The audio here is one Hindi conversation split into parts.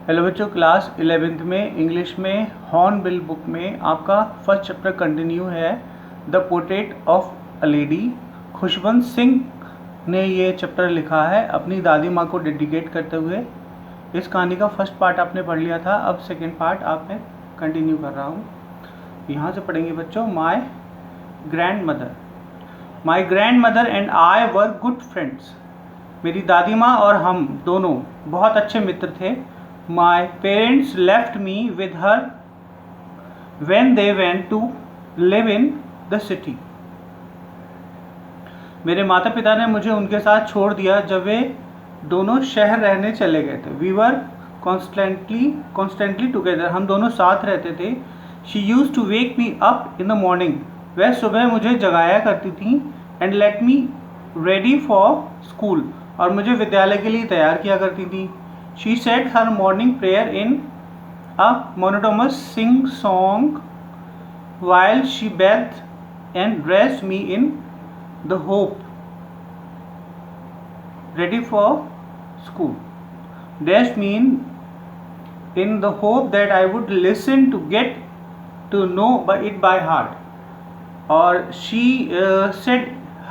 हेलो बच्चों, क्लास 11th में इंग्लिश में हॉर्नबिल बुक में आपका फर्स्ट चैप्टर कंटिन्यू है, the portrait of a lady. Khushwant Singh ने ये चैप्टर लिखा है अपनी दादी माँ को डेडिकेट करते हुए। इस कहानी का फर्स्ट पार्ट आपने पढ़ लिया था, अब सेकेंड पार्ट आप मैं कंटिन्यू कर रहा हूँ। यहाँ से पढ़ेंगे बच्चों। My grand mother and I were good friends. मेरी दादी माँ और हम दोनों बहुत अच्छे मित्र थे। My parents left me with her when they went to live in the city. मेरे माता पिता ने मुझे उनके साथ छोड़ दिया जब वे दोनों शहर रहने चले गए थे। We were constantly together. हम दोनों साथ रहते थे। She used to wake me up in the morning. वह सुबह मुझे जगाया करती थी and let me ready for school. और मुझे विद्यालय के लिए तैयार किया करती थी। She said her morning prayer in a monotonous sing-song while she bathed and dressed me in the hope ready for school. Dressed me in the hope that I would listen to get to know it by heart. और she said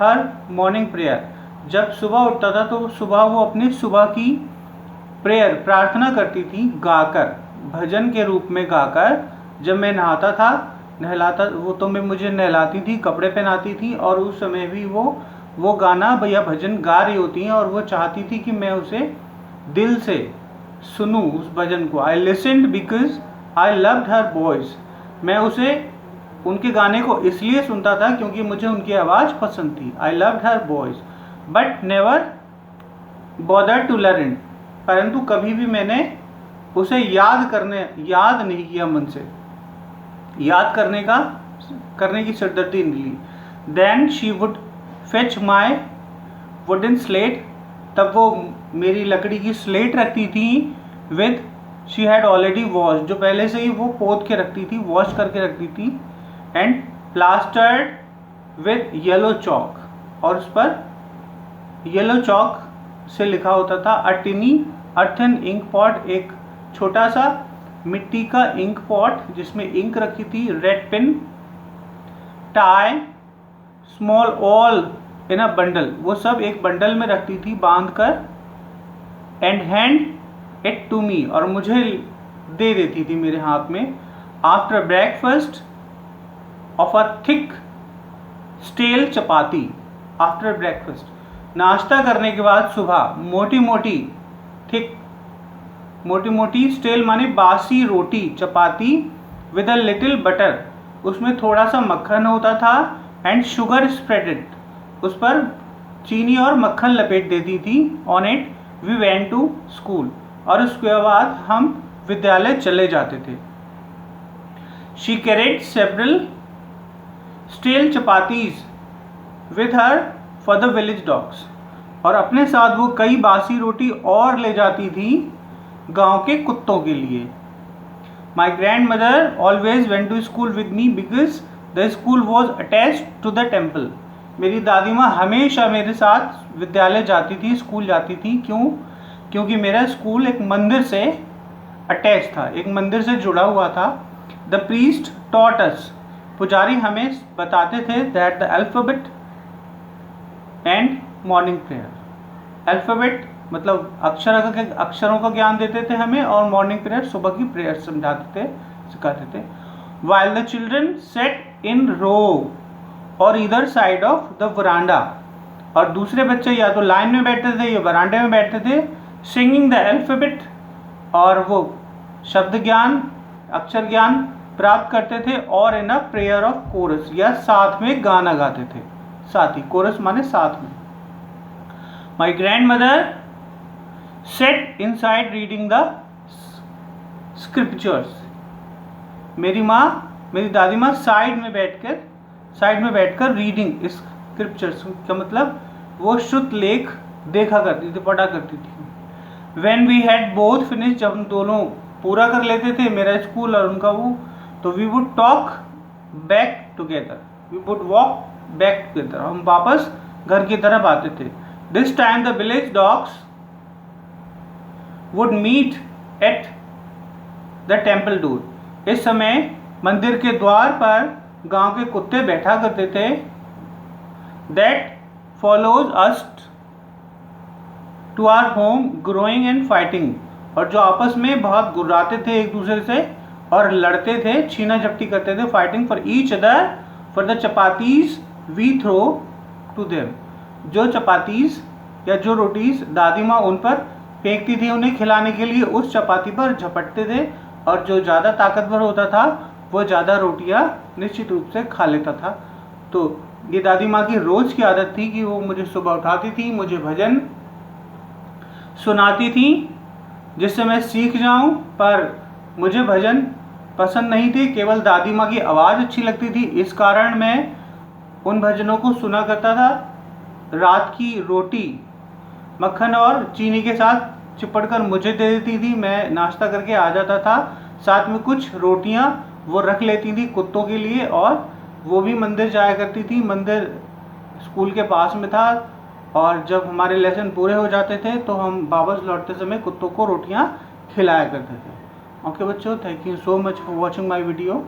her morning prayer. जब सुबह उठता था तो सुबह वो अपनी सुबह की प्रेयर प्रार्थना करती थी गाकर, भजन के रूप में गाकर। जब मैं नहाता था, नहलाता वो तो मैं मुझे नहलाती थी, कपड़े पहनाती थी और उस समय भी वो गाना या भजन गा रही होती हैं और वो चाहती थी कि मैं उसे दिल से सुनूं उस भजन को। I listened because I loved her voice. मैं उसे उनके गाने को इसलिए सुनता था क्योंकि मुझे उनकी आवाज़ पसंद थी। I loved her voice but never bother to learn. परंतु कभी भी मैंने उसे याद नहीं किया, मन से याद करने की सिरदर्दी नहीं ली। Then she would fetch my wooden slate. तब वो मेरी लकड़ी की स्लेट रखती थी with she had already wash, जो पहले से ही वो पोत के रखती थी, वॉश करके रखती थी। एंड प्लास्टर्ड विद येलो चौक, और उस पर येलो चौक से लिखा होता था अ टिनी अर्थन इंक पॉट, एक छोटा सा मिट्टी का इंक पॉट जिसमें इंक रखी थी। Red pen, tie small all in a bundle, वो सब एक बंडल में रखती थी बांध कर। And hand it to me, और मुझे दे देती थी मेरे हाथ में। After breakfast of a thick stale chapati. After breakfast, नाश्ता करने के बाद सुबह मोटी मोटी स्टेल माने बासी रोटी, चपाती। विद अ लिटिल बटर, उसमें थोड़ा सा मक्खन होता था। एंड शुगर स्प्रेडेड, उस पर चीनी और मक्खन लपेट देती थी। On it we went to school, और उसके बाद हम विद्यालय चले जाते थे। She carried several stale chapatis with her for the village dogs, और अपने साथ वो कई बासी रोटी और ले जाती थी गांव के कुत्तों के लिए। My grandmother always went to school with me because the school was attached to the temple. मेरी दादी माँ हमेशा मेरे साथ विद्यालय जाती थी, स्कूल जाती थी। क्योंकि मेरा स्कूल एक मंदिर से अटैच था, एक मंदिर से जुड़ा हुआ था। द प्रीस्ट टॉट अस, पुजारी हमें बताते थे that the alphabet and morning prayer. Alphabet मतलब अक्षरों का ज्ञान देते थे हमें, और मॉर्निंग प्रेयर सुबह की प्रेयर सिखाते थे। वाइल द चिल्ड्रन सेट इन रो और ईदर साइड ऑफ द वरांडा, और दूसरे बच्चे या तो लाइन में बैठते थे या वरांडे में बैठते थे। सिंगिंग द अल्फाबेट, और वो शब्द ज्ञान, अक्षर ज्ञान प्राप्त करते थे। और इन अ प्रेयर ऑफ कोरस, या साथ में गाना गाते थे। साथ ही, कोरस माने साथ में। My grand mother said inside reading the scriptures. मेरी दादी माँ साइड में बैठकर रीडिंग स्क्रिप्चर्स का मतलब वो शुद्ध लेख देखा करती थी, पढ़ा करती थी। When we had both finish, जब हम दोनों पूरा कर लेते थे, मेरा स्कूल और उनका वो, तो we would walk back together, हम वापस घर की तरफ आते थे। This time the village dogs would meet at the temple door. इस समय मंदिर के द्वार पर गांव के कुत्ते बैठा करते थे। That follows us to our home growing and fighting, और जो आपस में बहुत गुर्राते थे एक दूसरे से और लड़ते थे, छीना झपटी करते थे। Fighting for each other for the chapatis we throw to them. जो चपातीज या जो रोटीज दादी माँ उन पर फेंकती थी उन्हें खिलाने के लिए, उस चपाती पर झपटते थे, और जो ज़्यादा ताकतवर होता था वो ज़्यादा रोटियां निश्चित रूप से खा लेता था। तो ये दादी माँ की रोज़ की आदत थी कि वो मुझे सुबह उठाती थी, मुझे भजन सुनाती थी जिससे मैं सीख जाऊं, पर मुझे भजन पसंद नहीं थे, केवल दादी माँ की आवाज़ अच्छी लगती थी। इस कारण मैं उन भजनों को सुना करता था। रात की रोटी मक्खन और चीनी के साथ चिपड़ कर मुझे दे देती थी, मैं नाश्ता करके आ जाता था। साथ में कुछ रोटियां वो रख लेती थी कुत्तों के लिए, और वो भी मंदिर जाया करती थी। मंदिर स्कूल के पास में था, और जब हमारे लेसन पूरे हो जाते थे तो हम वापस लौटते समय कुत्तों को रोटियां खिलाया करते थे। ओके बच्चों, thank you so much for watching my video.